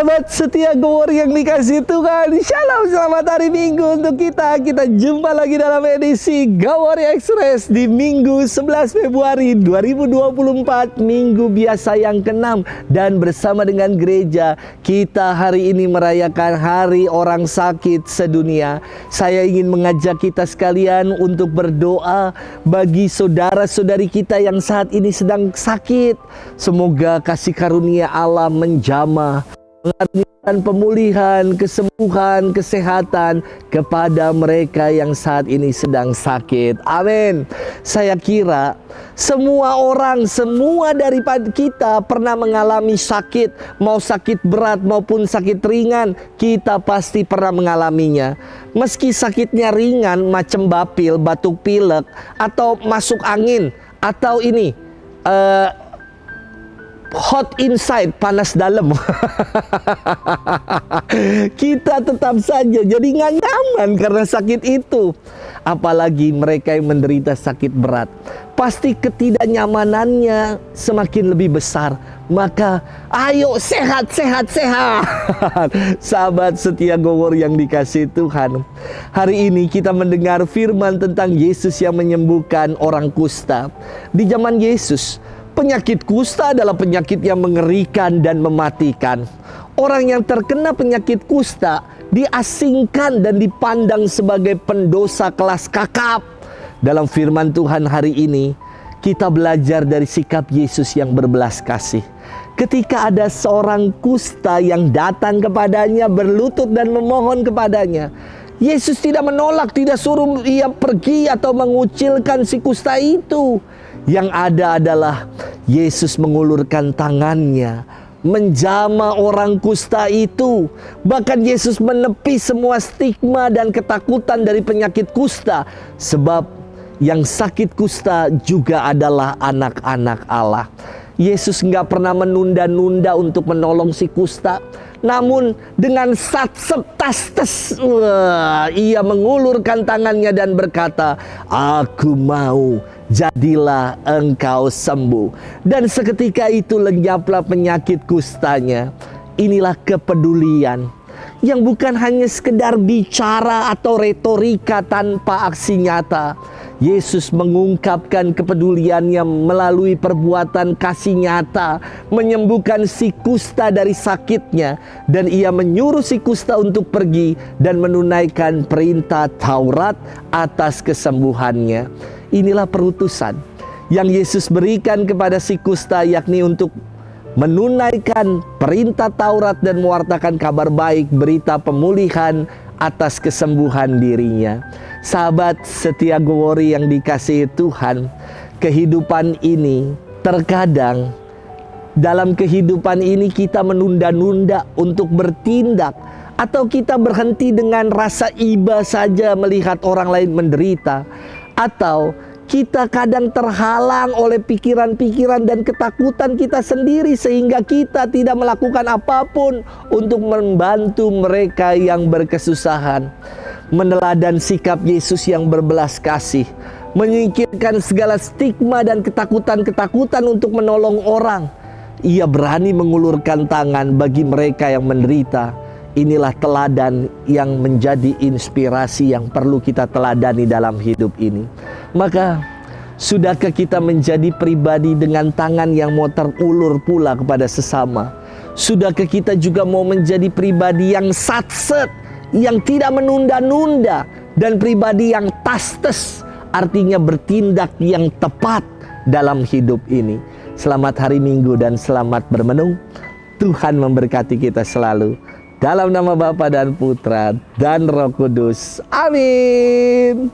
Sahabat setia Go Warrior yang dikasih Tuhan, Shalom, selamat hari Minggu untuk kita. Kita jumpa lagi dalam edisi Go Warrior Express di Minggu 11 Februari 2024, Minggu biasa yang ke-6. Dan bersama dengan gereja, kita hari ini merayakan Hari Orang Sakit Sedunia. Saya ingin mengajak kita sekalian untuk berdoa bagi saudara-saudari kita yang saat ini sedang sakit. Semoga kasih karunia Allah menjamah, mengaruniakan pemulihan, kesembuhan, kesehatan kepada mereka yang saat ini sedang sakit. Amin. Saya kira semua orang, semua daripada kita pernah mengalami sakit, mau sakit berat maupun sakit ringan, kita pasti pernah mengalaminya. Meski sakitnya ringan, macam bapil, batuk pilek, atau masuk angin, atau ini hot inside, panas dalam. Kita tetap saja jadi nggak nyaman karena sakit itu. Apalagi mereka yang menderita sakit berat, pasti ketidaknyamanannya semakin lebih besar. Maka ayo sehat. Sahabat setia Go Warrior yang dikasih Tuhan, hari ini kita mendengar firman tentang Yesus yang menyembuhkan orang kusta. Di zaman Yesus, penyakit kusta adalah penyakit yang mengerikan dan mematikan. Orang yang terkena penyakit kusta diasingkan dan dipandang sebagai pendosa kelas kakap. Dalam firman Tuhan hari ini, kita belajar dari sikap Yesus yang berbelas kasih. Ketika ada seorang kusta yang datang kepadanya, berlutut dan memohon kepadanya, Yesus tidak menolak, tidak suruh ia pergi atau mengucilkan si kusta itu. Yang ada adalah Yesus mengulurkan tangannya, menjamah orang kusta itu. Bahkan Yesus menepi semua stigma dan ketakutan dari penyakit kusta. Sebab yang sakit kusta juga adalah anak-anak Allah. Yesus nggak pernah menunda-nunda untuk menolong si kusta. Namun dengan satsetastes, ia mengulurkan tangannya dan berkata, "Aku mau, jadilah engkau sembuh." Dan seketika itu lenyaplah penyakit kustanya. Inilah kepedulian yang bukan hanya sekedar bicara atau retorika tanpa aksi nyata. Yesus mengungkapkan kepeduliannya melalui perbuatan kasih nyata, menyembuhkan si kusta dari sakitnya, dan ia menyuruh si kusta untuk pergi dan menunaikan perintah Taurat atas kesembuhannya. Inilah perutusan yang Yesus berikan kepada si kusta, yakni untuk menunaikan perintah Taurat dan mewartakan kabar baik, berita pemulihan atas kesembuhan dirinya. Sahabat setia Go Warrior yang dikasihi Tuhan, kehidupan ini terkadang, dalam kehidupan ini kita menunda-nunda untuk bertindak, atau kita berhenti dengan rasa iba saja melihat orang lain menderita, atau kita kadang terhalang oleh pikiran-pikiran dan ketakutan kita sendiri sehingga kita tidak melakukan apapun untuk membantu mereka yang berkesusahan. Meneladan sikap Yesus yang berbelas kasih, menyingkirkan segala stigma dan ketakutan-ketakutan untuk menolong orang. Ia berani mengulurkan tangan bagi mereka yang menderita. Inilah teladan yang menjadi inspirasi yang perlu kita teladani dalam hidup ini. Maka, sudahkah kita menjadi pribadi dengan tangan yang mau terulur pula kepada sesama? Sudahkah kita juga mau menjadi pribadi yang satset, yang tidak menunda-nunda, dan pribadi yang tastes, artinya bertindak yang tepat dalam hidup ini? Selamat hari Minggu dan selamat bermenung. Tuhan memberkati kita selalu. Dalam nama Bapa dan Putra dan Roh Kudus. Amin.